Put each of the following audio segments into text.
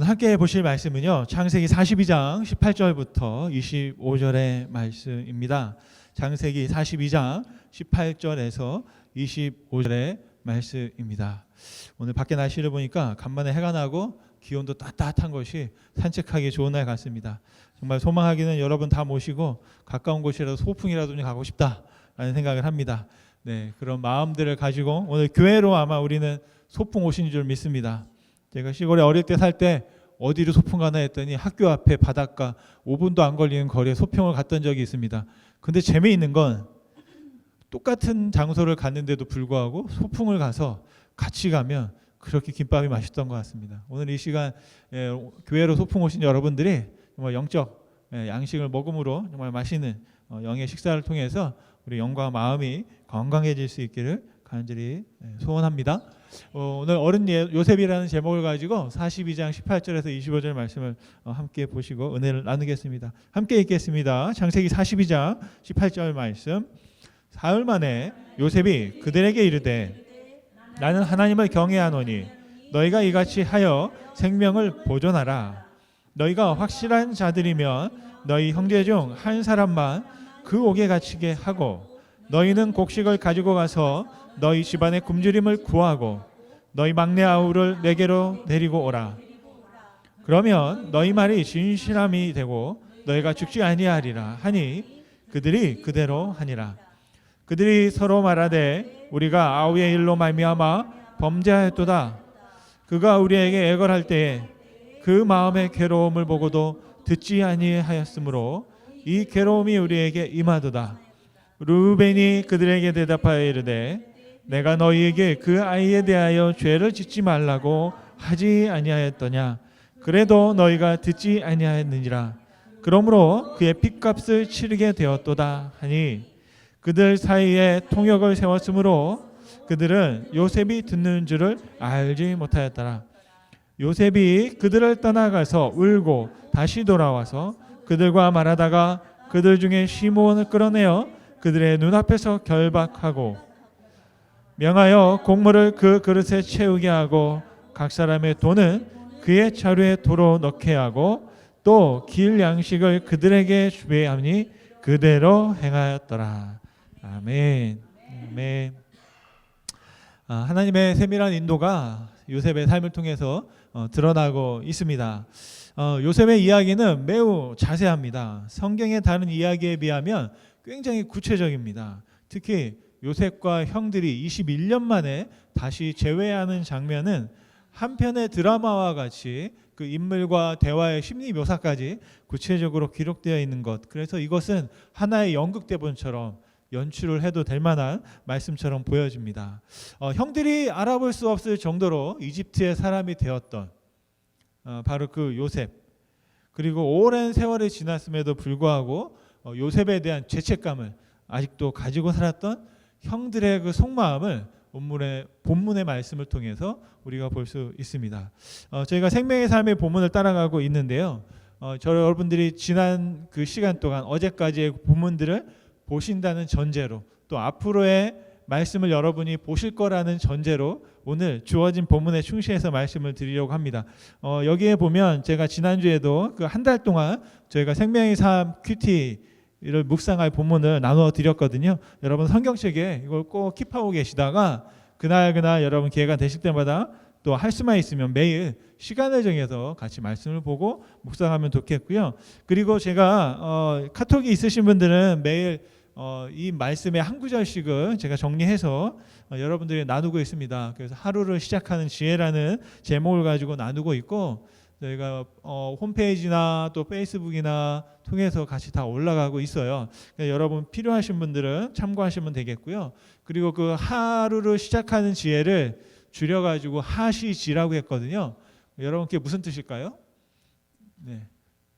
오늘 함께 보실 말씀은요, 창세기 42장 18절부터 25절의 말씀입니다. 창세기 42장 18절에서 25절의 말씀입니다. 오늘 밖에 날씨를 보니까 간만에 해가 나고 기온도 따뜻한 것이 산책하기 좋은 날 같습니다. 정말 소망하기는 여러분 다 모시고 가까운 곳이라도 소풍이라도 좀 가고 싶다라는 생각을 합니다. 네, 그런 마음들을 가지고 오늘 교회로 아마 우리는 소풍 오신 줄 믿습니다. 제가 시골에 어릴 때 살 때 어디로 소풍 가나 했더니 학교 앞에 바닷가 5분도 안 걸리는 거리에 소풍을 갔던 적이 있습니다. 근데 재미있는 건 똑같은 장소를 갔는데도 불구하고 소풍을 가서 같이 가면 그렇게 김밥이 맛있던 것 같습니다. 오늘 이 시간 교회로 소풍 오신 여러분들이 정말 영적 양식을 먹음으로 정말 맛있는 영의 식사를 통해서 우리 영과 마음이 건강해질 수 있기를 간절히 소원합니다. 오늘 어른 요셉이라는 제목을 가지고 42장 18절에서 25절 말씀을 함께 보시고 은혜를 나누겠습니다. 함께 읽겠습니다. 창세기 42장 18절 말씀. 사흘 만에 요셉이 그들에게 이르되 나는 하나님을 경외하노니 너희가 이같이 하여 생명을 보존하라. 너희가 확실한 자들이면 너희 형제 중 한 사람만 그 옥에 갇히게 하고 너희는 곡식을 가지고 가서 너희 집안의 굶주림을 구하고 너희 막내 아우를 내게로 데리고 오라. 그러면 너희 말이 진실함이 되고 너희가 죽지 아니하리라 하니 그들이 그대로 하니라. 그들이 서로 말하되 우리가 아우의 일로 말미암아 범죄하였도다. 그가 우리에게 애걸할 때에 그 마음의 괴로움을 보고도 듣지 아니하였으므로 이 괴로움이 우리에게 임하도다. 르우벤이 그들에게 대답하여 이르되 내가 너희에게 그 아이에 대하여 죄를 짓지 말라고 하지 아니하였더냐. 그래도 너희가 듣지 아니하였느니라. 그러므로 그의 핏값을 치르게 되었도다 하니 그들 사이에 통역을 세웠으므로 그들은 요셉이 듣는 줄을 알지 못하였더라. 요셉이 그들을 떠나가서 울고 다시 돌아와서 그들과 말하다가 그들 중에 시므온을 끌어내어 그들의 눈앞에서 결박하고 명하여 곡물을 그 그릇에 채우게 하고 각 사람의 돈은 그의 자루에 도로 넣게 하고 또 길 양식을 그들에게 주배하니 그대로 행하였더라. 아멘. 아멘. 하나님의 세밀한 인도가 요셉의 삶을 통해서 드러나고 있습니다. 요셉의 이야기는 매우 자세합니다. 성경의 다른 이야기에 비하면 굉장히 구체적입니다. 특히 요셉과 형들이 21년 만에 다시 재회하는 장면은 한편의 드라마와 같이 그 인물과 대화의 심리 묘사까지 구체적으로 기록되어 있는 것. 그래서 이것은 하나의 연극 대본처럼 연출을 해도 될 만한 말씀처럼 보여집니다. 형들이 알아볼 수 없을 정도로 이집트의 사람이 되었던 바로 그 요셉. 그리고 오랜 세월이 지났음에도 불구하고 요셉에 대한 죄책감을 아직도 가지고 살았던 형들의 그 속마음을 본문의 말씀을 통해서 우리가 볼 수 있습니다. 저희가 생명의 삶의 본문을 따라가고 있는데요. 여러분들이 지난 그 시간 동안 어제까지의 본문들을 보신다는 전제로 또 앞으로의 말씀을 여러분이 보실 거라는 전제로 오늘 주어진 본문에 충실해서 말씀을 드리려고 합니다. 여기에 보면 제가 지난주에도 그 한 달 동안 저희가 생명의 삶 큐티를 묵상할 본문을 나누어 드렸거든요. 여러분 성경책에 이걸 꼭 킵하고 계시다가 그날 여러분 기회가 되실 때마다 또 할 수만 있으면 매일 시간을 정해서 같이 말씀을 보고 묵상하면 좋겠고요. 그리고 제가 카톡이 있으신 분들은 매일 이 말씀의 한 구절씩은 제가 정리해서 여러분들이 나누고 있습니다. 그래서 하루를 시작하는 지혜라는 제목을 가지고 나누고 있고 저희가 홈페이지나 또 페이스북이나 통해서 같이 다 올라가고 있어요. 그러니까 여러분 필요하신 분들은 참고하시면 되겠고요. 그리고 그 하루를 시작하는 지혜를 줄여가지고 하시지라고 했거든요. 여러분께 무슨 뜻일까요? 네.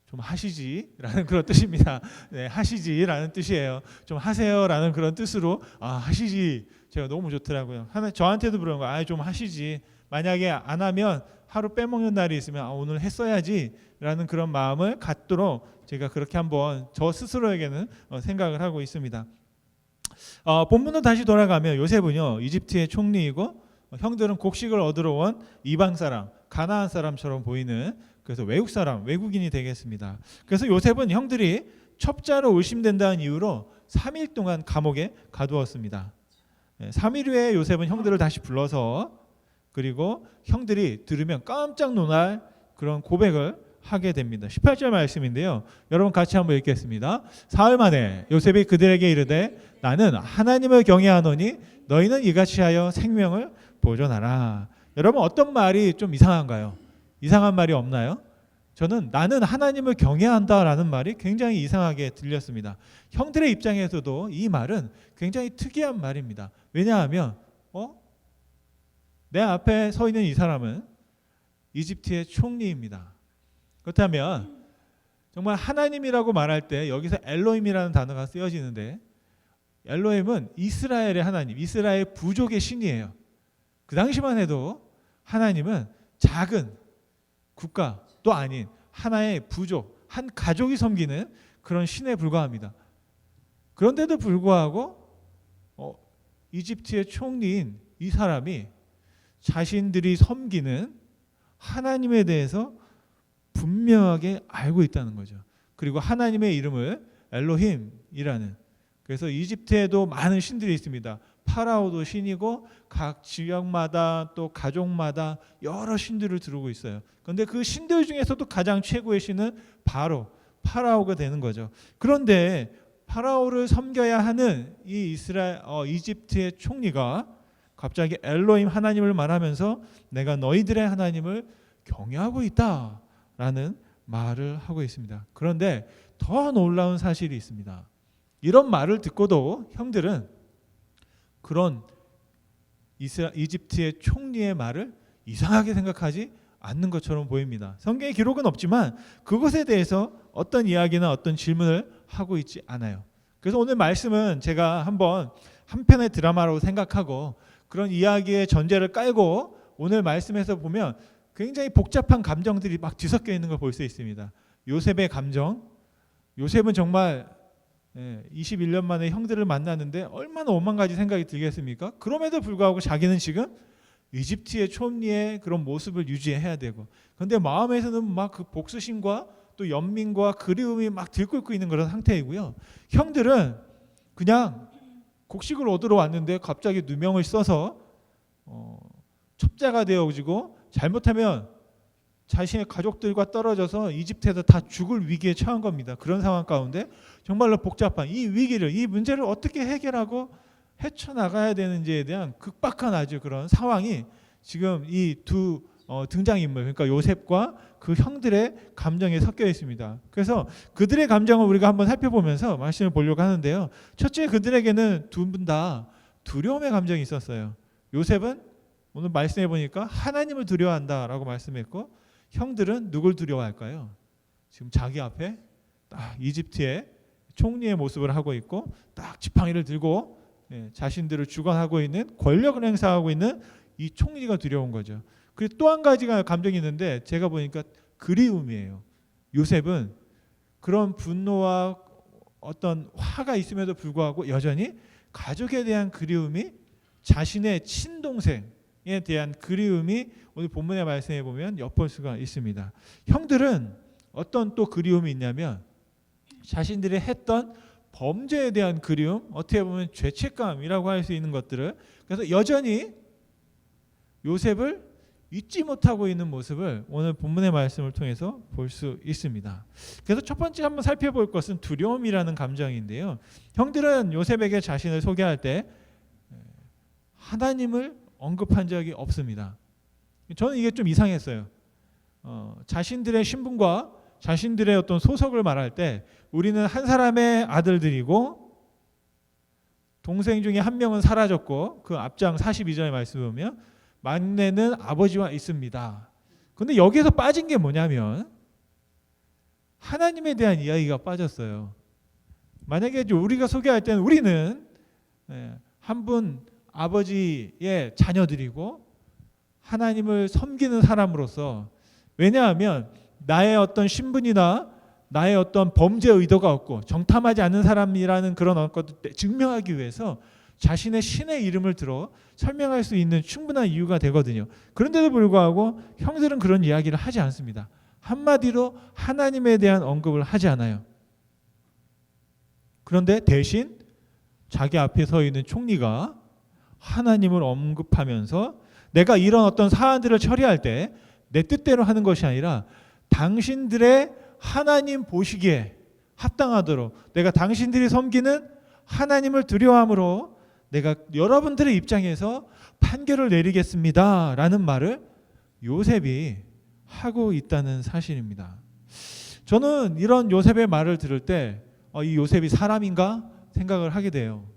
좀 하시지라는 그런 뜻입니다. 네, 하시지라는 뜻이에요. 좀 하세요라는 그런 뜻으로 하시지 제가 너무 좋더라고요. 저한테도 그런 거, 좀 하시지. 만약에 안 하면 하루 빼먹는 날이 있으면 오늘 했어야지라는 그런 마음을 갖도록 제가 그렇게 한번 저 스스로에게는 생각을 하고 있습니다. 본문으로 다시 돌아가면 요셉은요 이집트의 총리이고 형들은 곡식을 얻으러 온 이방 사람, 가나안 사람처럼 보이는 그래서 외국 사람, 외국인이 되겠습니다. 그래서 요셉은 형들이 첩자로 의심된다는 이유로 3일 동안 감옥에 가두었습니다. 3일 후에 요셉은 형들을 다시 불러서 그리고 형들이 들으면 깜짝 놀랄 그런 고백을 하게 됩니다. 18절 말씀인데요. 여러분 같이 한번 읽겠습니다. 사흘 만에 요셉이 그들에게 이르되 나는 하나님을 경외하노니 너희는 이같이 하여 생명을 보존하라. 여러분 어떤 말이 좀 이상한가요? 이상한 말이 없나요? 저는 나는 하나님을 경외한다라는 말이 굉장히 이상하게 들렸습니다. 형들의 입장에서도 이 말은 굉장히 특이한 말입니다. 왜냐하면 내 앞에 서 있는 이 사람은 이집트의 총리입니다. 그렇다면 정말 하나님이라고 말할 때 여기서 엘로힘이라는 단어가 쓰여지는데 엘로힘은 이스라엘의 하나님, 이스라엘 부족의 신이에요. 그 당시만 해도 하나님은 작은 국가도 아닌 하나의 부족, 한 가족이 섬기는 그런 신에 불과합니다. 그런데도 불구하고 이집트의 총리인 이 사람이 자신들이 섬기는 하나님에 대해서 분명하게 알고 있다는 거죠. 그리고 하나님의 이름을 엘로힘이라는, 그래서 이집트에도 많은 신들이 있습니다. 파라오도 신이고 각 지역마다 또 가족마다 여러 신들을 두르고 있어요. 그런데 그 신들 중에서도 가장 최고의 신은 바로 파라오가 되는 거죠. 그런데 파라오를 섬겨야 하는 이 이집트의 총리가 갑자기 엘로힘 하나님을 말하면서 내가 너희들의 하나님을 경외하고 있다라는 말을 하고 있습니다. 그런데 더 놀라운 사실이 있습니다. 이런 말을 듣고도 형들은 그런 이집트의 총리의 말을 이상하게 생각하지 않는 것처럼 보입니다. 성경에 기록은 없지만 그것에 대해서 어떤 이야기나 어떤 질문을 하고 있지 않아요. 그래서 오늘 말씀은 제가 한번 한 편의 드라마로 생각하고 그런 이야기의 전제를 깔고 오늘 말씀에서 보면 굉장히 복잡한 감정들이 막 뒤섞여 있는 걸 볼 수 있습니다. 요셉의 감정, 요셉은 정말 21년 만에 형들을 만났는데 얼마나 오만 가지 생각이 들겠습니까? 그럼에도 불구하고 자기는 지금 이집트의 총리의 그런 모습을 유지해야 되고, 그런데 마음에서는 막 그 복수심과 또 연민과 그리움이 막 들끓고 있는 그런 상태이고요. 형들은 그냥 곡식을 얻으러 왔는데 갑자기 누명을 써서 첩자가 되어지고 잘못하면 자신의 가족들과 떨어져서 이집트에서 다 죽을 위기에 처한 겁니다. 그런 상황 가운데 정말로 복잡한 이 위기를, 이 문제를 어떻게 해결하고 헤쳐나가야 되는지에 대한 극박한 아주 그런 상황이 지금 이 두 등장인물, 그러니까 요셉과 그 형들의 감정에 섞여 있습니다. 그래서 그들의 감정을 우리가 한번 살펴보면서 말씀을 보려고 하는데요. 첫째, 그들에게는 두 분 다 두려움의 감정이 있었어요. 요셉은 오늘 말씀해 보니까 하나님을 두려워한다라고 말씀했고, 형들은 누굴 두려워할까요? 지금 자기 앞에 딱 이집트의 총리의 모습을 하고 있고 딱 지팡이를 들고 자신들을 주관하고 있는, 권력을 행사하고 있는 이 총리가 두려운 거죠. 그리고 또 한 가지가 감정이 있는데 제가 보니까 그리움이에요. 요셉은 그런 분노와 어떤 화가 있음에도 불구하고 여전히 가족에 대한 그리움이, 자신의 친동생에 대한 그리움이 오늘 본문의 말씀에 보면 엿볼 수가 있습니다. 형들은 어떤 또 그리움이 있냐면 자신들이 했던 범죄에 대한 그리움, 어떻게 보면 죄책감이라고 할 수 있는 것들을, 그래서 여전히 요셉을 잊지 못하고 있는 모습을 오늘 본문의 말씀을 통해서 볼 수 있습니다. 그래서 첫 번째 한번 살펴볼 것은 두려움이라는 감정인데요. 형들은 요셉에게 자신을 소개할 때 하나님을 언급한 적이 없습니다. 저는 이게 좀 이상했어요. 자신들의 신분과 자신들의 어떤 소속을 말할 때 우리는 한 사람의 아들들이고 동생 중에 한 명은 사라졌고 그 앞장 42절의 말씀을 보면 막내는 아버지와 있습니다. 그런데 여기에서 빠진 게 뭐냐면 하나님에 대한 이야기가 빠졌어요. 만약에 우리가 소개할 때는 우리는 한 분 아버지의 자녀들이고 하나님을 섬기는 사람으로서, 왜냐하면 나의 어떤 신분이나 나의 어떤 범죄 의도가 없고 정탐하지 않는 사람이라는 그런 것들 증명하기 위해서 자신의 신의 이름을 들어 설명할 수 있는 충분한 이유가 되거든요. 그런데도 불구하고 형들은 그런 이야기를 하지 않습니다. 한마디로 하나님에 대한 언급을 하지 않아요. 그런데 대신 자기 앞에 서 있는 총리가 하나님을 언급하면서 내가 이런 어떤 사안들을 처리할 때 내 뜻대로 하는 것이 아니라 당신들의 하나님 보시기에 합당하도록 내가 당신들이 섬기는 하나님을 두려워함으로 내가 여러분들의 입장에서 판결을 내리겠습니다 라는 말을 요셉이 하고 있다는 사실입니다. 저는 이런 요셉의 말을 들을 때 이 요셉이 사람인가 생각을 하게 돼요.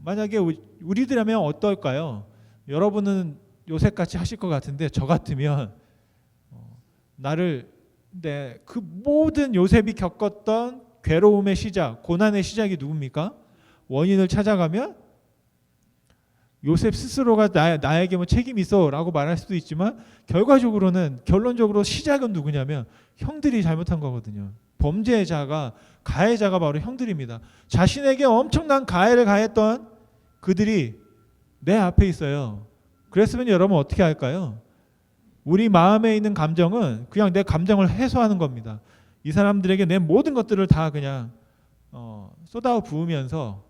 만약에 우리들이라면 어떨까요? 여러분은 요셉같이 하실 것 같은데 저 같으면 그 모든 요셉이 겪었던 괴로움의 시작, 고난의 시작이 누굽니까? 원인을 찾아가면 요셉 스스로가 나에게 뭐 책임이 있어라고 말할 수도 있지만 결론적으로 시작은 누구냐면 형들이 잘못한 거거든요. 범죄자가 가해자가 바로 형들입니다. 자신에게 엄청난 가해를 가했던 그들이 내 앞에 있어요. 그랬으면 여러분 어떻게 할까요? 우리 마음에 있는 감정은 그냥 내 감정을 해소하는 겁니다. 이 사람들에게 내 모든 것들을 다 그냥 쏟아 부으면서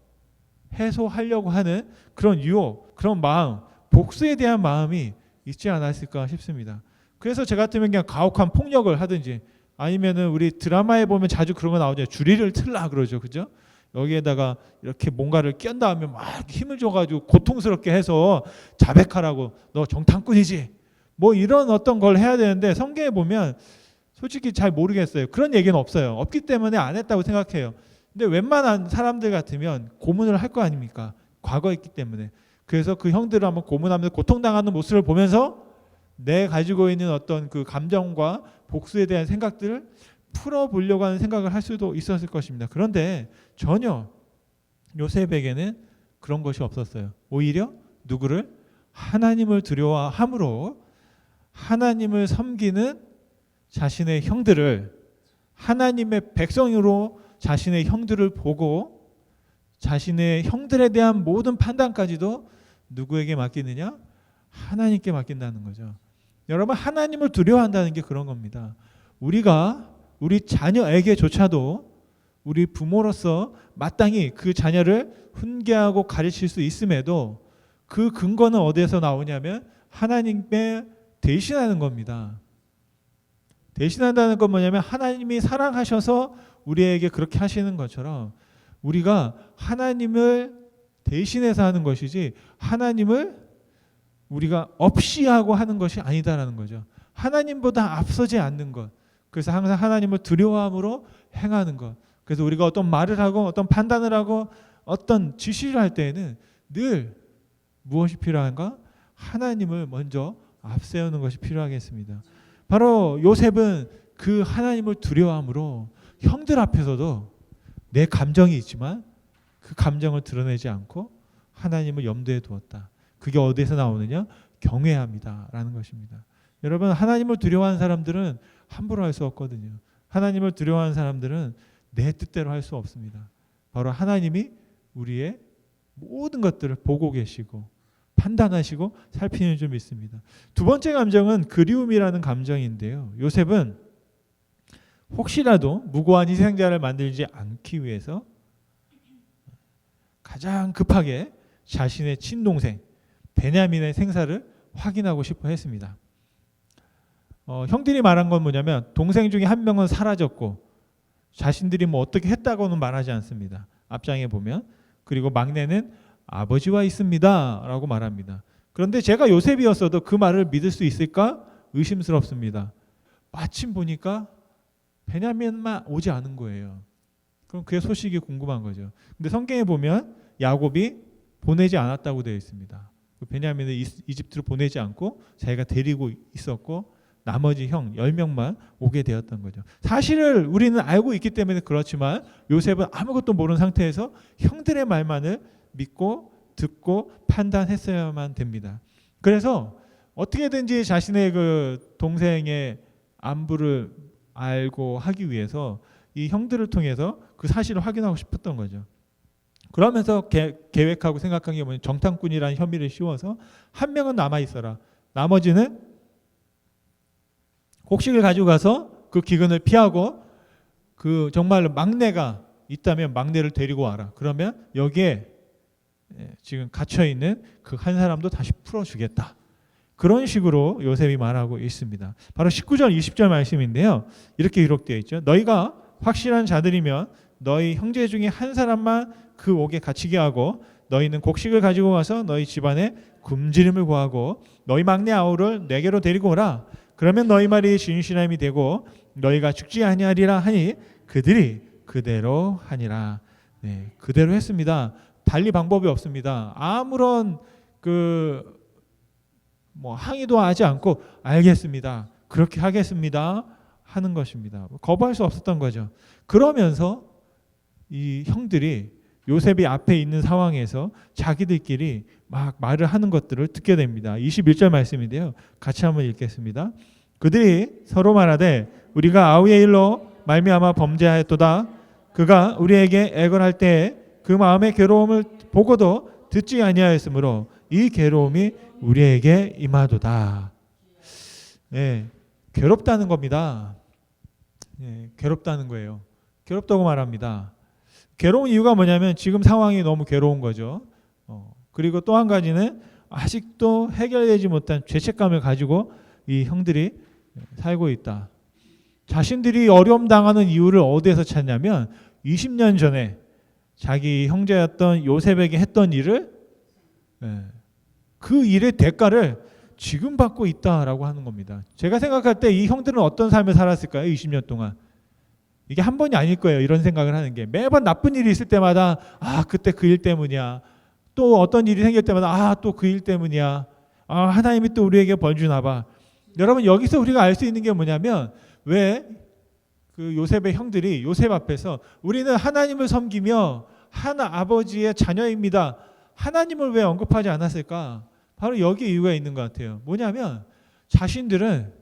해소하려고 하는 그런 유혹, 그런 마음, 복수에 대한 마음이 있지 않았을까 싶습니다. 그래서 저 같으면 그냥 가혹한 폭력을 하든지 아니면은 우리 드라마에 보면 자주 그런 거 나오죠. 주리를 틀라 그러죠. 그죠? 여기에다가 이렇게 뭔가를 끼얹은 다음에 막 힘을 줘가지고 고통스럽게 해서 자백하라고 너 정탐꾼이지 뭐 이런 어떤 걸 해야 되는데 성경에 보면 솔직히 잘 모르겠어요. 그런 얘기는 없어요. 없기 때문에 안 했다고 생각해요. 근데 웬만한 사람들 같으면 고문을 할 거 아닙니까? 과거에 있기 때문에. 그래서 그 형들을 한번 고문하면서 고통당하는 모습을 보면서 내 가지고 있는 어떤 그 감정과 복수에 대한 생각들을 풀어보려고 하는 생각을 할 수도 있었을 것입니다. 그런데 전혀 요셉에게는 그런 것이 없었어요. 오히려 누구를? 하나님을 두려워함으로 하나님을 섬기는 자신의 형들을 하나님의 백성으로 자신의 형들을 보고 자신의 형들에 대한 모든 판단까지도 누구에게 맡기느냐? 하나님께 맡긴다는 거죠. 여러분 하나님을 두려워한다는 게 그런 겁니다. 우리가 우리 자녀에게조차도 우리 부모로서 마땅히 그 자녀를 훈계하고 가르칠 수 있음에도 그 근거는 어디에서 나오냐면 하나님의 대신하는 겁니다. 대신한다는 건 뭐냐면 하나님이 사랑하셔서 우리에게 그렇게 하시는 것처럼 우리가 하나님을 대신해서 하는 것이지 하나님을 우리가 없이 하고 하는 것이 아니다라는 거죠. 하나님보다 앞서지 않는 것. 그래서 항상 하나님을 두려워함으로 행하는 것. 그래서 우리가 어떤 말을 하고 어떤 판단을 하고 어떤 지시를 할 때에는 늘 무엇이 필요한가? 하나님을 먼저 앞세우는 것이 필요하겠습니다. 바로 요셉은 그 하나님을 두려워함으로 형들 앞에서도 내 감정이 있지만 그 감정을 드러내지 않고 하나님을 염두에 두었다. 그게 어디에서 나오느냐? 경외함이다라는 것입니다. 여러분 하나님을 두려워하는 사람들은 함부로 할 수 없거든요. 하나님을 두려워하는 사람들은 내 뜻대로 할 수 없습니다. 바로 하나님이 우리의 모든 것들을 보고 계시고 판단하시고 살피는 줄 믿습니다. 두 번째 감정은 그리움이라는 감정인데요. 요셉은 혹시라도 무고한 희생자를 만들지 않기 위해서 가장 급하게 자신의 친동생 베냐민의 생사를 확인하고 싶어 했습니다. 형들이 말한 건 뭐냐면 동생 중에 한 명은 사라졌고 자신들이 뭐 어떻게 했다고는 말하지 않습니다. 앞장에 보면. 그리고 막내는 아버지와 있습니다 라고 말합니다. 그런데 제가 요셉이었어도 그 말을 믿을 수 있을까? 의심스럽습니다. 마침 보니까 베냐민만 오지 않은 거예요. 그럼 그의 소식이 궁금한 거죠. 근데 성경에 보면 야곱이 보내지 않았다고 되어 있습니다. 베냐민을 이집트로 보내지 않고 자기가 데리고 있었고 나머지 형 10명만 오게 되었던 거죠. 사실을 우리는 알고 있기 때문에 그렇지만 요셉은 아무것도 모르는 상태에서 형들의 말만을 믿고 듣고 판단했어야만 됩니다. 그래서 어떻게든지 자신의 그 동생의 안부를 알고 하기 위해서 이 형들을 통해서 그 사실을 확인하고 싶었던 거죠. 그러면서 계획하고 생각한 게 뭐냐면 정탐꾼이라는 혐의를 씌워서 한 명은 남아 있어라. 나머지는 곡식을 가지고 가서 그 기근을 피하고 그 정말로 막내가 있다면 막내를 데리고 와라. 그러면 여기에 지금 갇혀 있는 그 한 사람도 다시 풀어주겠다. 그런 식으로 요셉이 말하고 있습니다. 바로 19절 20절 말씀인데요. 이렇게 기록되어 있죠. 너희가 확실한 자들이면 너희 형제 중에 한 사람만 그 옥에 갇히게 하고 너희는 곡식을 가지고 가서 너희 집안에 굶주림을 구하고 너희 막내 아우를 내게로 데리고 오라. 그러면 너희 말이 진실함이 되고 너희가 죽지 아니하리라 하니 그들이 그대로 하니라. 네, 그대로 했습니다. 달리 방법이 없습니다. 아무런 항의도 하지 않고 알겠습니다. 그렇게 하겠습니다. 하는 것입니다. 거부할 수 없었던 거죠. 그러면서 이 형들이 요셉이 앞에 있는 상황에서 자기들끼리 막 말을 하는 것들을 듣게 됩니다. 21절 말씀인데요. 같이 한번 읽겠습니다. 그들이 서로 말하되 우리가 아우의 일로 말미암아 범죄하였도다. 그가 우리에게 애걸할 때에 그 마음의 괴로움을 보고도 듣지 아니하였으므로 이 괴로움이 우리에게 임하도다. 네, 괴롭다는 겁니다. 네, 괴롭다는 거예요. 괴롭다고 말합니다. 괴로운 이유가 뭐냐면 지금 상황이 너무 괴로운 거죠. 그리고 또 한 가지는 아직도 해결되지 못한 죄책감을 가지고 이 형들이 살고 있다. 자신들이 어려움 당하는 이유를 어디에서 찾냐면 20년 전에 자기 형제였던 요셉에게 했던 일을 그 일의 대가를 지금 받고 있다라고 하는 겁니다. 제가 생각할 때 이 형들은 어떤 삶을 살았을까요? 20년 동안. 이게 한 번이 아닐 거예요. 이런 생각을 하는 게. 매번 나쁜 일이 있을 때마다 그때 그 일 때문이야. 또 어떤 일이 생길 때마다 또 그 일 때문이야. 하나님이 또 우리에게 벌 주나 봐. 여러분 여기서 우리가 알 수 있는 게 뭐냐면 왜 그 요셉의 형들이 요셉 앞에서 우리는 하나님을 섬기며 아버지의 자녀입니다. 하나님을 왜 언급하지 않았을까? 바로 여기 이유가 있는 것 같아요. 뭐냐면 자신들은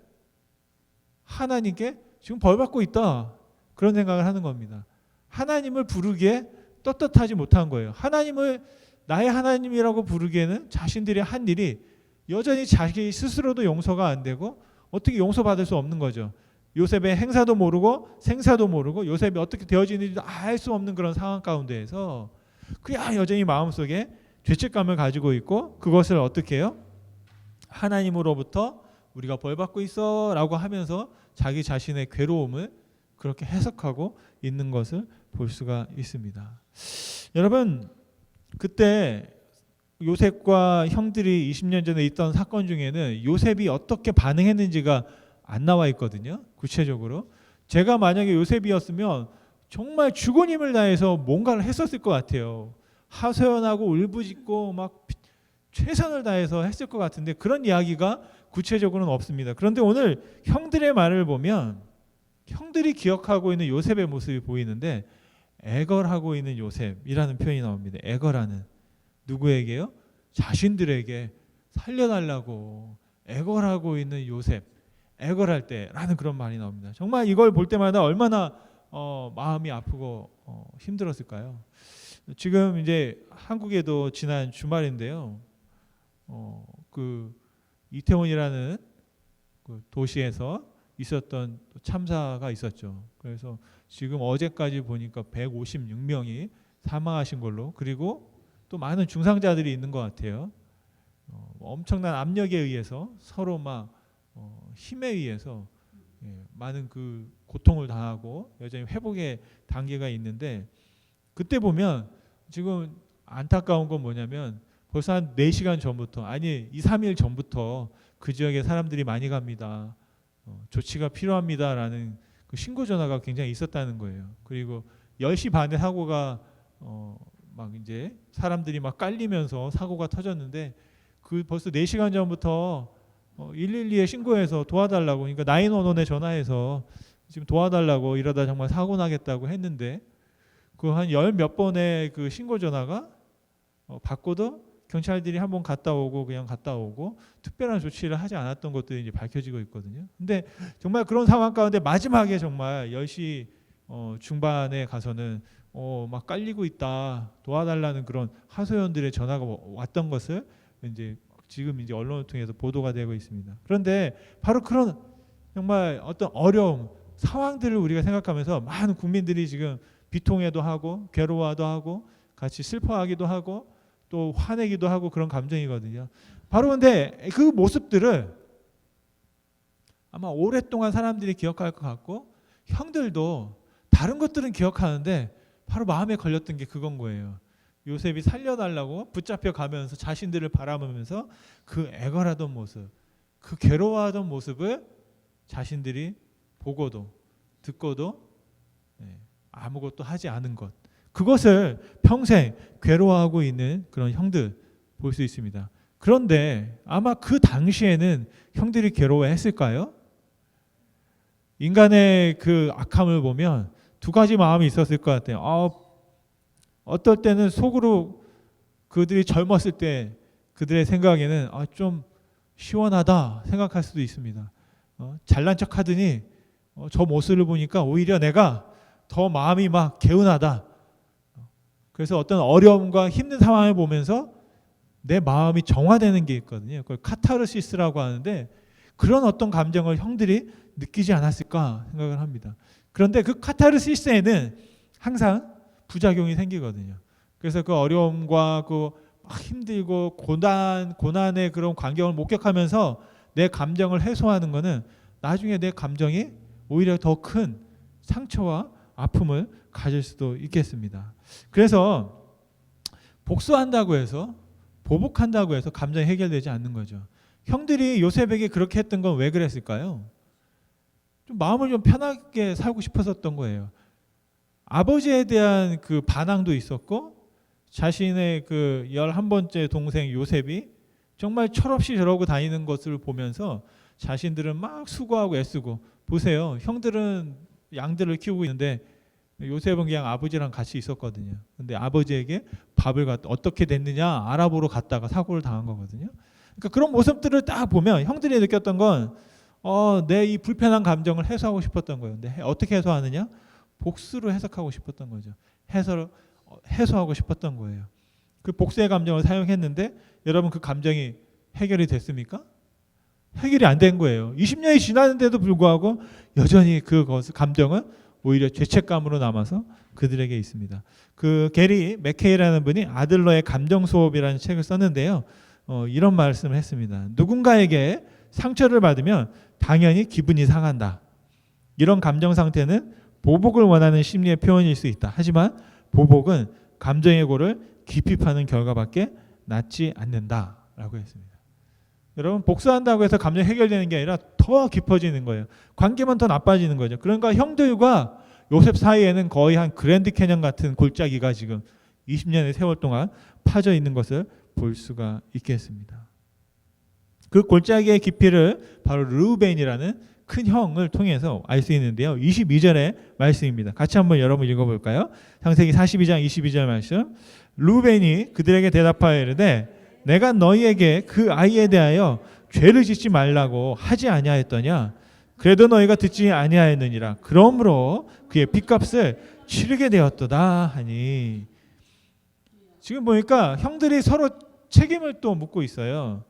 하나님께 지금 벌받고 있다. 그런 생각을 하는 겁니다. 하나님을 부르기에 떳떳하지 못한 거예요. 하나님을 나의 하나님이라고 부르기에는 자신들이 한 일이 여전히 자기 스스로도 용서가 안 되고 어떻게 용서받을 수 없는 거죠. 요셉의 행사도 모르고 생사도 모르고 요셉이 어떻게 되어지는지도 알 수 없는 그런 상황 가운데에서 그냥 여전히 마음속에 죄책감을 가지고 있고 그것을 어떻게 해요? 하나님으로부터 우리가 벌받고 있어 라고 하면서 자기 자신의 괴로움을 그렇게 해석하고 있는 것을 볼 수가 있습니다. 여러분 그때 요셉과 형들이 20년 전에 있던 사건 중에는 요셉이 어떻게 반응했는지가 안 나와 있거든요. 구체적으로 제가 만약에 요셉이었으면 정말 죽은 힘을 다해서 뭔가를 했었을 것 같아요. 하소연하고 울부짖고 막 최선을 다해서 했을 것 같은데 그런 이야기가 구체적으로는 없습니다. 그런데 오늘 형들의 말을 보면 형들이 기억하고 있는 요셉의 모습이 보이는데 애걸하고 있는 요셉이라는 표현이 나옵니다. 애걸하는 누구에게요? 자신들에게 살려달라고 애걸하고 있는 요셉, 애걸할 때라는 그런 말이 나옵니다. 정말 이걸 볼 때마다 얼마나 마음이 아프고 힘들었을까요? 지금 이제 한국에도 지난 주말인데요. 그 이태원이라는 그 도시에서 있었던 참사가 있었죠. 그래서 지금 어제까지 보니까 156명이 사망하신 걸로 그리고 또 많은 중상자들이 있는 것 같아요. 엄청난 압력에 의해서 서로 막 힘에 의해서 많은 그 고통을 당하고 여전히 회복의 단계가 있는데 그때 보면 지금 안타까운 건 뭐냐면 벌써 한 4시간 전부터 2, 3일 전부터 그 지역에 사람들이 많이 갑니다. 조치가 필요합니다라는 그 신고 전화가 굉장히 있었다는 거예요. 그리고 10시 반에 사고가 막 이제 사람들이 막 깔리면서 사고가 터졌는데 그 벌써 4시간 전부터 112에 신고해서 도와달라고 그러니까 911에 전화해서 지금 도와달라고 이러다 정말 사고 나겠다고 했는데 그 한 10몇 번의 그 신고 전화가 받고도 경찰들이 한번 갔다 오고 그냥 갔다 오고 특별한 조치를 하지 않았던 것들이 이제 밝혀지고 있거든요. 근데 정말 그런 상황 가운데 마지막에 정말 10시 중반에 가서는 막 깔리고 있다 도와달라는 그런 하소연들의 전화가 왔던 것을 이제 지금 이제 언론을 통해서 보도가 되고 있습니다. 그런데 바로 그런 정말 어떤 어려움, 상황들을 우리가 생각하면서 많은 국민들이 지금 비통해도 하고 괴로워도 하고 같이 슬퍼하기도 하고 또 화내기도 하고 그런 감정이거든요. 바로 근데 그 모습들을 아마 오랫동안 사람들이 기억할 것 같고 형들도 다른 것들은 기억하는데 바로 마음에 걸렸던 게 그건 거예요. 요셉이 살려달라고 붙잡혀 가면서 자신들을 바라보면서 그 애걸하던 모습, 그 괴로워하던 모습을 자신들이 보고도 듣고도 아무것도 하지 않은 것, 그것을 평생 괴로워하고 있는 그런 형들 볼 수 있습니다. 그런데 아마 그 당시에는 형들이 괴로워했을까요? 인간의 그 악함을 보면 두 가지 마음이 있었을 것 같아요. 어떨 때는 속으로 그들이 젊었을 때 그들의 생각에는 좀 시원하다 생각할 수도 있습니다. 잘난 척 하더니 저 모습을 보니까 오히려 내가 더 마음이 막 개운하다. 그래서 어떤 어려움과 힘든 상황을 보면서 내 마음이 정화되는 게 있거든요. 그걸 카타르시스라고 하는데 그런 어떤 감정을 형들이 느끼지 않았을까 생각을 합니다. 그런데 그 카타르시스에는 항상 부작용이 생기거든요. 그래서 그 어려움과 그 힘들고 고난의 그런 광경을 목격하면서 내 감정을 해소하는 것은 나중에 내 감정이 오히려 더 큰 상처와 아픔을 가질 수도 있겠습니다. 그래서 복수한다고 해서 보복한다고 해서 감정이 해결되지 않는 거죠. 형들이 요셉에게 그렇게 했던 건 왜 그랬을까요? 좀 마음을 좀 편하게 살고 싶었었던 거예요. 아버지에 대한 그 반항도 있었고 자신의 그 11번째 동생 요셉이 정말 철없이 저러고 다니는 것을 보면서 자신들은 막 수고하고 애쓰고, 보세요. 형들은 양들을 키우고 있는데 요셉은 그냥 아버지랑 같이 있었거든요. 근데 아버지에게 밥을 어떻게 됐느냐 알아보러 갔다가 사고를 당한 거거든요. 그러니까 그런 모습들을 딱 보면 형들이 느꼈던 건 내 이 불편한 감정을 해소하고 싶었던 거예요. 근데 어떻게 해소하느냐? 복수로 해석하고 싶었던 거죠. 해소하고 싶었던 거예요. 그 복수의 감정을 사용했는데 여러분 그 감정이 해결이 됐습니까? 해결이 안 된 거예요. 20년이 지났는데도 불구하고 여전히 그 감정은 오히려 죄책감으로 남아서 그들에게 있습니다. 그 게리 맥케이라는 분이 아들러의 감정 수업이라는 책을 썼는데요. 이런 말씀을 했습니다. 누군가에게 상처를 받으면 당연히 기분이 상한다. 이런 감정 상태는 보복을 원하는 심리의 표현일 수 있다. 하지만 보복은 감정의 골을 깊이 파는 결과밖에 낫지 않는다라고 했습니다. 여러분, 복수한다고 해서 감정이 해결되는 게 아니라 더 깊어지는 거예요. 관계만 더 나빠지는 거죠. 그러니까 형들과 요셉 사이에는 거의 한 그랜드 캐년 같은 골짜기가 지금 20년의 세월 동안 파져 있는 것을 볼 수가 있겠습니다. 그 골짜기의 깊이를 바로 르우벤이라는 큰 형을 통해서 알 수 있는데요. 22절의 말씀입니다. 같이 한번 여러분 읽어볼까요? 창세기 42장 22절 말씀. 르우벤이 그들에게 대답하여 이르되 내가 너희에게 그 아이에 대하여 죄를 짓지 말라고 하지 아니하였더냐? 그래도 너희가 듣지 아니하였느니라. 그러므로 그의 핏값을 치르게 되었도다 하니. 지금 보니까 형들이 서로 책임을 또 묻고 있어요.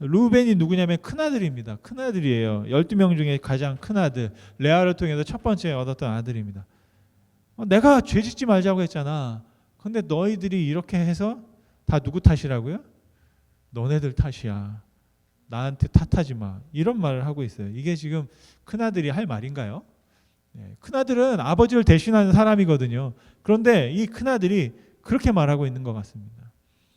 루벤이 누구냐면 큰아들입니다. 큰아들이에요. 12명 중에 가장 큰아들. 레아를 통해서 첫 번째 얻었던 아들입니다. 내가 죄 짓지 말자고 했잖아. 근데 너희들이 이렇게 해서 다 누구 탓이라고요? 너네들 탓이야. 나한테 탓하지 마. 이런 말을 하고 있어요. 이게 지금 큰아들이 할 말인가요? 큰아들은 아버지를 대신하는 사람이거든요. 그런데 이 큰아들이 그렇게 말하고 있는 것 같습니다.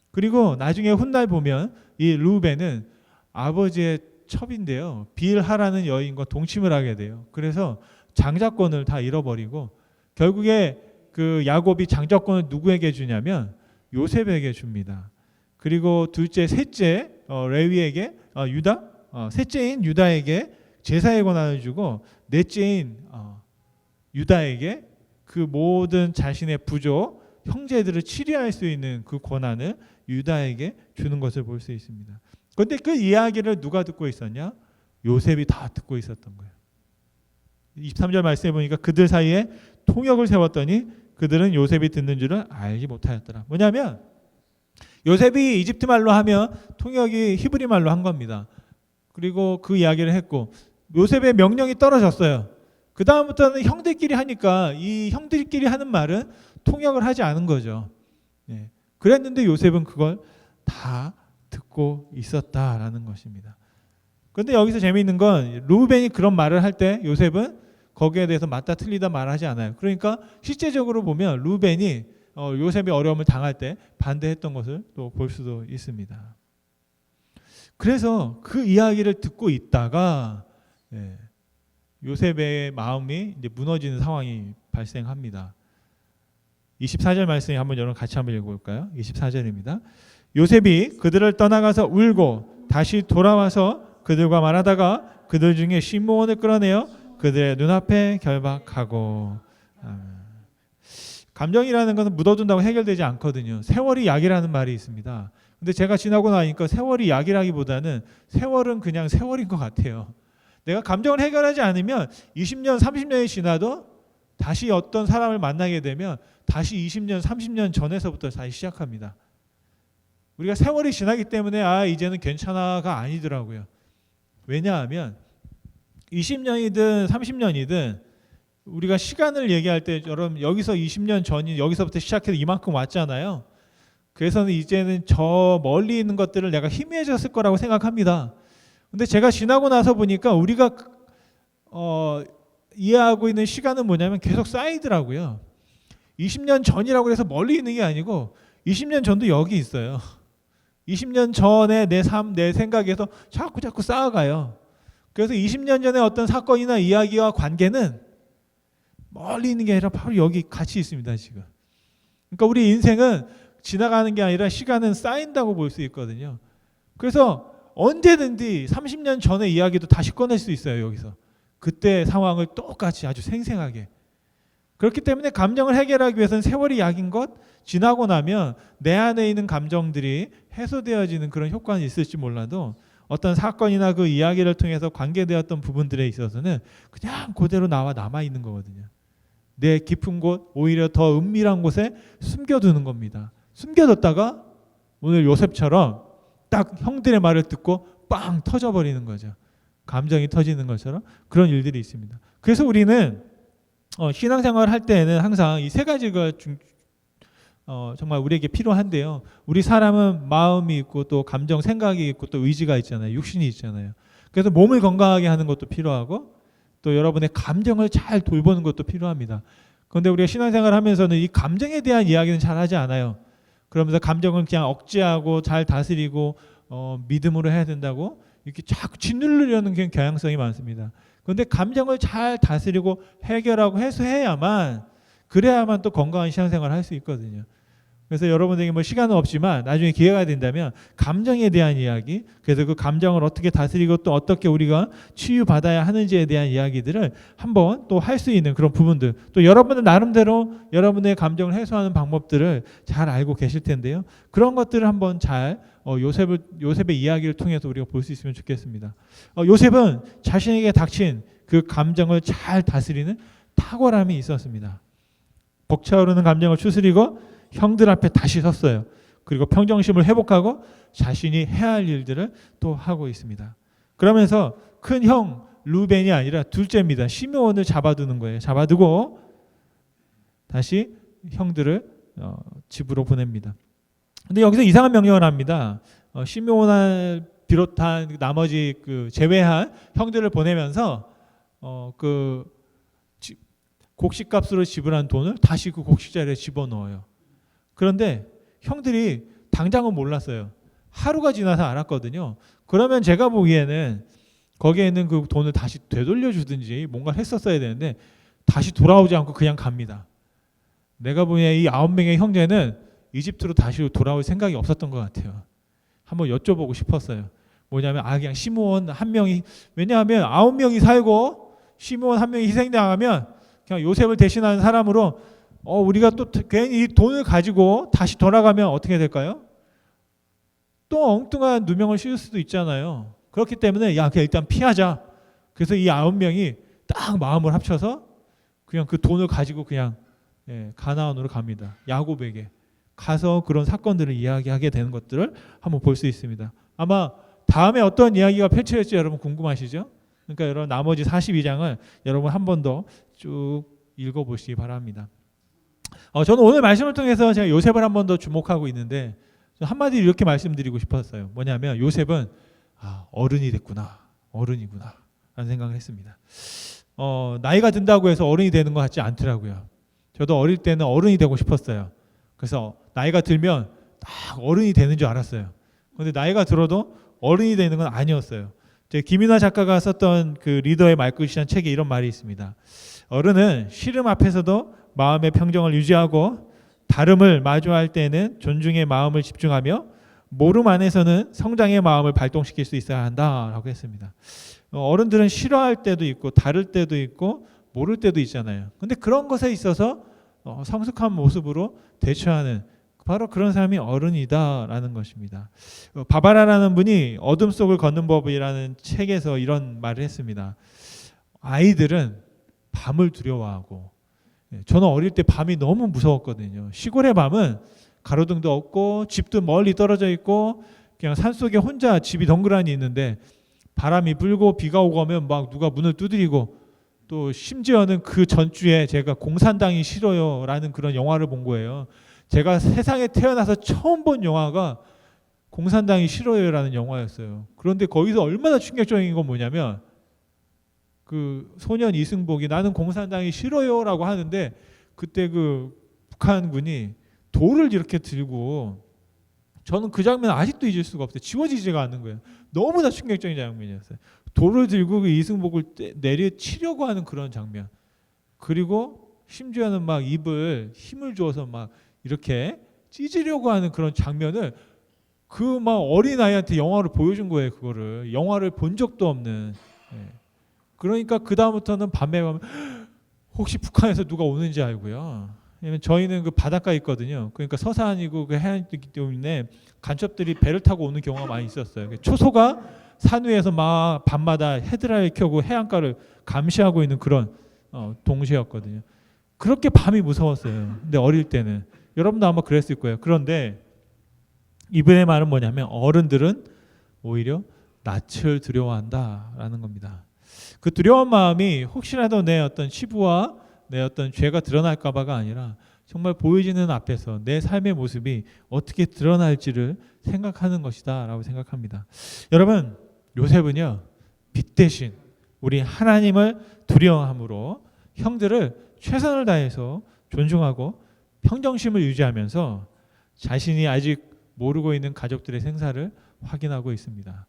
그리고 나중에 훗날 보면 이 루벤은 아버지의 첩인데요. 빌하라는 여인과 동침을 하게 돼요. 그래서 장자권을 다 잃어버리고 결국에 그 야곱이 장자권을 누구에게 주냐면 요셉에게 줍니다. 그리고 셋째 레위에게 셋째인 유다에게 제사의 권한을 주고 넷째인 유다에게 그 모든 자신의 부족 형제들을 치리할 수 있는 그 권한을 유다에게 주는 것을 볼 수 있습니다. 그런데 그 이야기를 누가 듣고 있었냐? 요셉이 다 듣고 있었던 거예요. 23절 말씀해 보니까 그들 사이에 통역을 세웠더니 그들은 요셉이 듣는 줄을 알지 못하였더라. 뭐냐면 요셉이 이집트 말로 하면 통역이 히브리 말로 한 겁니다. 그리고 그 이야기를 했고 요셉의 명령이 떨어졌어요. 그 다음부터는 형들끼리 하니까 이 형들끼리 하는 말은 통역을 하지 않은 거죠. 예. 그랬는데 요셉은 그걸 다 듣고 있었다라는 것입니다. 그런데 여기서 재미있는 건 르우벤이 그런 말을 할 때 요셉은 거기에 대해서 맞다 틀리다 말하지 않아요. 그러니까 실제적으로 보면 르우벤이 요셉이 어려움을 당할 때 반대했던 것을 또 볼 수도 있습니다. 그래서 그 이야기를 듣고 있다가 요셉의 마음이 이제 무너지는 상황이 발생합니다. 24절 말씀이 한번 여러분 같이 한번 읽어볼까요? 24절입니다. 요셉이 그들을 떠나가서 울고 다시 돌아와서 그들과 말하다가 그들 중에 시므온을 끌어내어 그들의 눈앞에 결박하고. 감정이라는 것은 묻어둔다고 해결되지 않거든요. 세월이 약이라는 말이 있습니다. 근데 제가 지나고 나니까 세월이 약이라기보다는 세월은 그냥 세월인 것 같아요. 내가 감정을 해결하지 않으면 20년, 30년이 지나도 다시 어떤 사람을 만나게 되면 다시 20년, 30년 전에서부터 다시 시작합니다. 우리가 세월이 지나기 때문에 이제는 괜찮아가 아니더라고요. 왜냐하면 20년이든 30년이든 우리가 시간을 얘기할 때 여러분 여기서 20년 전이 여기서부터 시작해서 이만큼 왔잖아요. 그래서는 이제는 저 멀리 있는 것들을 내가 희미해졌을 거라고 생각합니다. 근데 제가 지나고 나서 보니까 우리가 이해하고 있는 시간은 뭐냐면 계속 쌓이더라고요. 20년 전이라고 해서 멀리 있는 게 아니고 20년 전도 여기 있어요. 20년 전에 내 삶, 내 생각에서 자꾸 쌓아가요. 그래서 20년 전에 어떤 사건이나 이야기와 관계는 멀리 있는 게 아니라 바로 여기 같이 있습니다, 지금. 그러니까 우리 인생은 지나가는 게 아니라 시간은 쌓인다고 볼 수 있거든요. 그래서 언제든지 30년 전의 이야기도 다시 꺼낼 수 있어요, 여기서. 그때 상황을 똑같이 아주 생생하게. 그렇기 때문에 감정을 해결하기 위해서는 세월이 약인 것, 지나고 나면 내 안에 있는 감정들이 해소되어지는 그런 효과는 있을지 몰라도 어떤 사건이나 그 이야기를 통해서 관계되었던 부분들에 있어서는 그냥 그대로 나와 남아있는 거거든요. 내 깊은 곳, 오히려 더 은밀한 곳에 숨겨두는 겁니다. 숨겨뒀다가 오늘 요셉처럼 딱 형들의 말을 듣고 빵 터져버리는 거죠. 감정이 터지는 것처럼 그런 일들이 있습니다. 그래서 우리는 신앙생활을 할 때에는 항상 이 세 가지가 정말 우리에게 필요한데요. 우리 사람은 마음이 있고 또 감정, 생각이 있고 또 의지가 있잖아요. 육신이 있잖아요. 그래서 몸을 건강하게 하는 것도 필요하고 또 여러분의 감정을 잘 돌보는 것도 필요합니다. 그런데 우리가 신앙생활을 하면서는 이 감정에 대한 이야기는 잘 하지 않아요. 그러면서 감정을 그냥 억제하고 잘 다스리고 믿음으로 해야 된다고 이렇게 자꾸 짓누르려는 경향성이 많습니다. 그런데 감정을 잘 다스리고 해결하고 해소해야만 그래야만 또 건강한 신앙생활을 할 수 있거든요. 그래서 여러분에게 뭐 시간은 없지만 나중에 기회가 된다면 감정에 대한 이야기, 그래서 그 감정을 어떻게 다스리고 또 어떻게 우리가 치유받아야 하는지에 대한 이야기들을 한번 또 할 수 있는 그런 부분들, 또 여러분은 나름대로 여러분의 감정을 해소하는 방법들을 잘 알고 계실 텐데요. 그런 것들을 한번 잘 요셉의 이야기를 통해서 우리가 볼 수 있으면 좋겠습니다. 요셉은 자신에게 닥친 그 감정을 잘 다스리는 탁월함이 있었습니다. 벅차오르는 감정을 추스리고 형들 앞에 다시 섰어요. 그리고 평정심을 회복하고 자신이 해야 할 일들을 또 하고 있습니다. 그러면서 큰 형 르우벤이 아니라 둘째입니다. 시므온을 잡아두는 거예요. 잡아두고 다시 형들을 집으로 보냅니다. 근데 여기서 이상한 명령을 합니다. 시므온을 비롯한 나머지 그 제외한 형들을 보내면서 그 곡식값으로 지불한 돈을 다시 그 곡식자리에 집어넣어요. 그런데 형들이 당장은 몰랐어요. 하루가 지나서 알았거든요. 그러면 제가 보기에는 거기에 있는 그 돈을 다시 되돌려 주든지 뭔가를 했었어야 되는데 다시 돌아오지 않고 그냥 갑니다. 내가 보기에 이 9명의 형제는 이집트로 다시 돌아올 생각이 없었던 것 같아요. 한번 여쭤보고 싶었어요. 뭐냐면 그냥 시므온 한 명이, 왜냐하면 9명이 살고 시므온 한 명이 희생당하면 그냥 요셉을 대신하는 사람으로 우리가 또 괜히 이 돈을 가지고 다시 돌아가면 어떻게 될까요? 또 엉뚱한 누명을 씌울 수도 있잖아요. 그렇기 때문에 그냥 일단 피하자. 그래서 이 9명이 딱 마음을 합쳐서 그냥 그 돈을 가지고 그냥 가나안으로 갑니다. 야곱에게 가서 그런 사건들을 이야기하게 되는 것들을 한번 볼 수 있습니다. 아마 다음에 어떤 이야기가 펼쳐질지 여러분 궁금하시죠? 그러니까 여러분 나머지 42장을 여러분 한 번 더 쭉 읽어보시기 바랍니다. 저는 오늘 말씀을 통해서 제가 요셉을 한 번 더 주목하고 있는데 한마디로 이렇게 말씀드리고 싶었어요. 뭐냐면 요셉은 어른이 됐구나, 어른이구나 라는 생각을 했습니다. 나이가 든다고 해서 어른이 되는 것 같지 않더라고요. 저도 어릴 때는 어른이 되고 싶었어요. 그래서 나이가 들면 딱 어른이 되는 줄 알았어요. 그런데 나이가 들어도 어른이 되는 건 아니었어요. 김윤아 작가가 썼던 그 리더의 말끝이라는 책에 이런 말이 있습니다. 어른은 시름 앞에서도 마음의 평정을 유지하고 다름을 마주할 때는 존중의 마음을 집중하며 모름 안에서는 성장의 마음을 발동시킬 수 있어야 한다라고 했습니다. 어른들은 싫어할 때도 있고 다를 때도 있고 모를 때도 있잖아요. 근데 그런 것에 있어서 성숙한 모습으로 대처하는 바로 그런 사람이 어른이다라는 것입니다. 바바라라는 분이 어둠 속을 걷는 법이라는 책에서 이런 말을 했습니다. 아이들은 밤을 두려워하고, 저는 어릴 때 밤이 너무 무서웠거든요. 시골의 밤은 가로등도 없고 집도 멀리 떨어져 있고 그냥 산속에 혼자 집이 덩그러니 있는데 바람이 불고 비가 오고 하면 막 누가 문을 두드리고, 또 심지어는 그 전주에 제가 공산당이 싫어요 라는 그런 영화를 본 거예요. 제가 세상에 태어나서 처음 본 영화가 공산당이 싫어요 라는 영화였어요. 그런데 거기서 얼마나 충격적인 건 뭐냐면 그 소년 이승복이 나는 공산당이 싫어요 라고 하는데 그때 그 북한군이 돌을 이렇게 들고, 저는 그 장면 아직도 잊을 수가 없어요. 지워지지가 않는 거예요. 너무나 충격적인 장면이었어요. 돌을 들고 그 이승복을 내려치려고 하는 그런 장면. 그리고 심지어는 막 입을 힘을 주어서 막 이렇게 찢으려고 하는 그런 장면을 그 막 어린 아이한테 영화를 보여준 거예요. 그거를 영화를 본 적도 없는. 그러니까 그 다음부터는 밤에 가면 혹시 북한에서 누가 오는지 알고요. 왜냐면 저희는 그 바닷가에 있거든요. 그러니까 서산이고 그 해안이기 때문에 간첩들이 배를 타고 오는 경우가 많이 있었어요. 초소가 산 위에서 막 밤마다 헤드라이트 켜고 해안가를 감시하고 있는 그런 동시였거든요. 그렇게 밤이 무서웠어요. 근데 어릴 때는 여러분도 아마 그랬을 거예요. 그런데 이분의 말은 뭐냐면 어른들은 오히려 낯을 두려워한다라는 겁니다. 그 두려운 마음이 혹시라도 내 어떤 치부와 내 어떤 죄가 드러날까 봐가 아니라 정말 보여지는 앞에서 내 삶의 모습이 어떻게 드러날지를 생각하는 것이다 라고 생각합니다. 여러분, 요셉은요 빛 대신 우리 하나님을 두려워함으로 형들을 최선을 다해서 존중하고 평정심을 유지하면서 자신이 아직 모르고 있는 가족들의 생사를 확인하고 있습니다.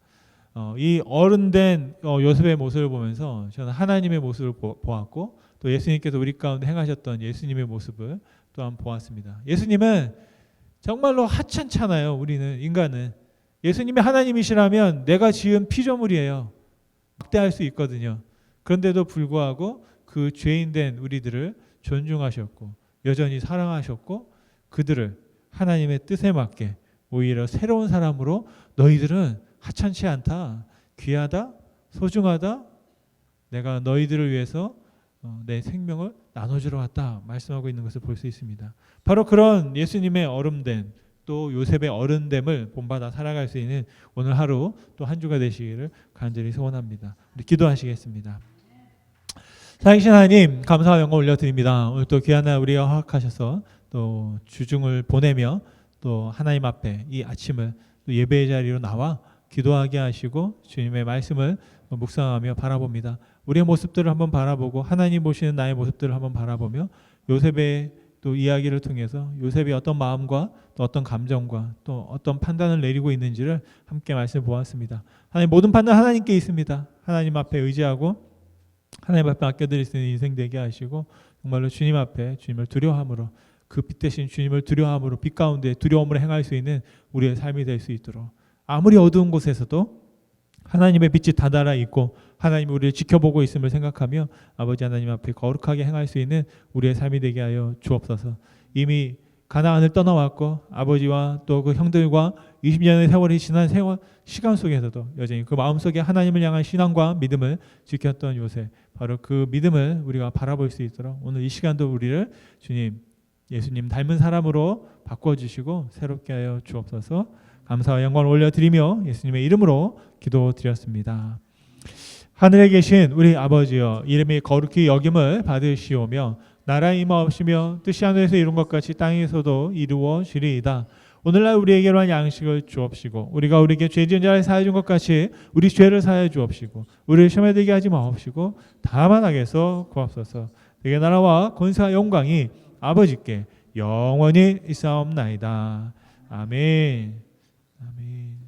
이 어른된 요셉의 모습을 보면서 저는 하나님의 모습을 보았고 또 예수님께서 우리 가운데 행하셨던 예수님의 모습을 또한 보았습니다. 예수님은 정말로 하찮잖아요. 우리는 인간은. 예수님이 하나님이시라면 내가 지은 피조물이에요. 막대할 수 있거든요. 그런데도 불구하고 그 죄인된 우리들을 존중하셨고 여전히 사랑하셨고 그들을 하나님의 뜻에 맞게 오히려 새로운 사람으로 너희들은 하찮지 않다, 귀하다, 소중하다, 내가 너희들을 위해서 내 생명을 나눠주러 왔다 말씀하고 있는 것을 볼 수 있습니다. 바로 그런 예수님의 어른됨 또 요셉의 어른됨을 본받아 살아갈 수 있는 오늘 하루 또 한 주가 되시기를 간절히 소원합니다. 우리 기도하시겠습니다. 살아계신 하나님 감사와 영광 올려드립니다. 오늘 또 귀한 날 우리가 허락하셔서 또 주중을 보내며 또 하나님 앞에 이 아침을 또 예배의 자리로 나와 기도하게 하시고 주님의 말씀을 묵상하며 바라봅니다. 우리의 모습들을 한번 바라보고 하나님 보시는 나의 모습들을 한번 바라보며 요셉의 또 이야기를 통해서 요셉이 어떤 마음과 또 어떤 감정과 또 어떤 판단을 내리고 있는지를 함께 말씀 보았습니다. 하나님 모든 판단 하나님께 있습니다. 하나님 앞에 의지하고 하나님 앞에 맡겨드릴 수 있는 인생 되게 하시고 정말로 주님 앞에 주님을 두려워함으로 그 빛 대신 주님을 두려워함으로 빛 가운데 두려움을 행할 수 있는 우리의 삶이 될 수 있도록 아무리 어두운 곳에서도 하나님의 빛이 다달아 있고 하나님이 우리를 지켜보고 있음을 생각하며 아버지 하나님 앞에 거룩하게 행할 수 있는 우리의 삶이 되게 하여 주옵소서. 이미 가나안을 떠나왔고 아버지와 또 그 형들과 20년의 세월이 지난 시간 속에서도 여전히 그 마음속에 하나님을 향한 신앙과 믿음을 지켰던 요셉, 바로 그 믿음을 우리가 바라볼 수 있도록 오늘 이 시간도 우리를 주님 예수님 닮은 사람으로 바꿔주시고 새롭게 하여 주옵소서. 감사와 영광을 올려드리며 예수님의 이름으로 기도드렸습니다. 하늘에 계신 우리 아버지여, 이름이 거룩히 여김을 받으시오며 나라 임하옵시며 뜻이 하늘에서 이룬 것 같이 땅에서도 이루어지리이다. 오늘날 우리에게 일어난 양식을 주옵시고 우리가 우리에게 죄 지은 자를 사하여 준 것 같이 우리 죄를 사하여 주옵시고 우리를 시험에 들게 하지 마옵시고 다만 악에서 구하옵소서. 내게 나라와 권세와 영광이 아버지께 영원히 있사옵나이다. 아멘. 아멘.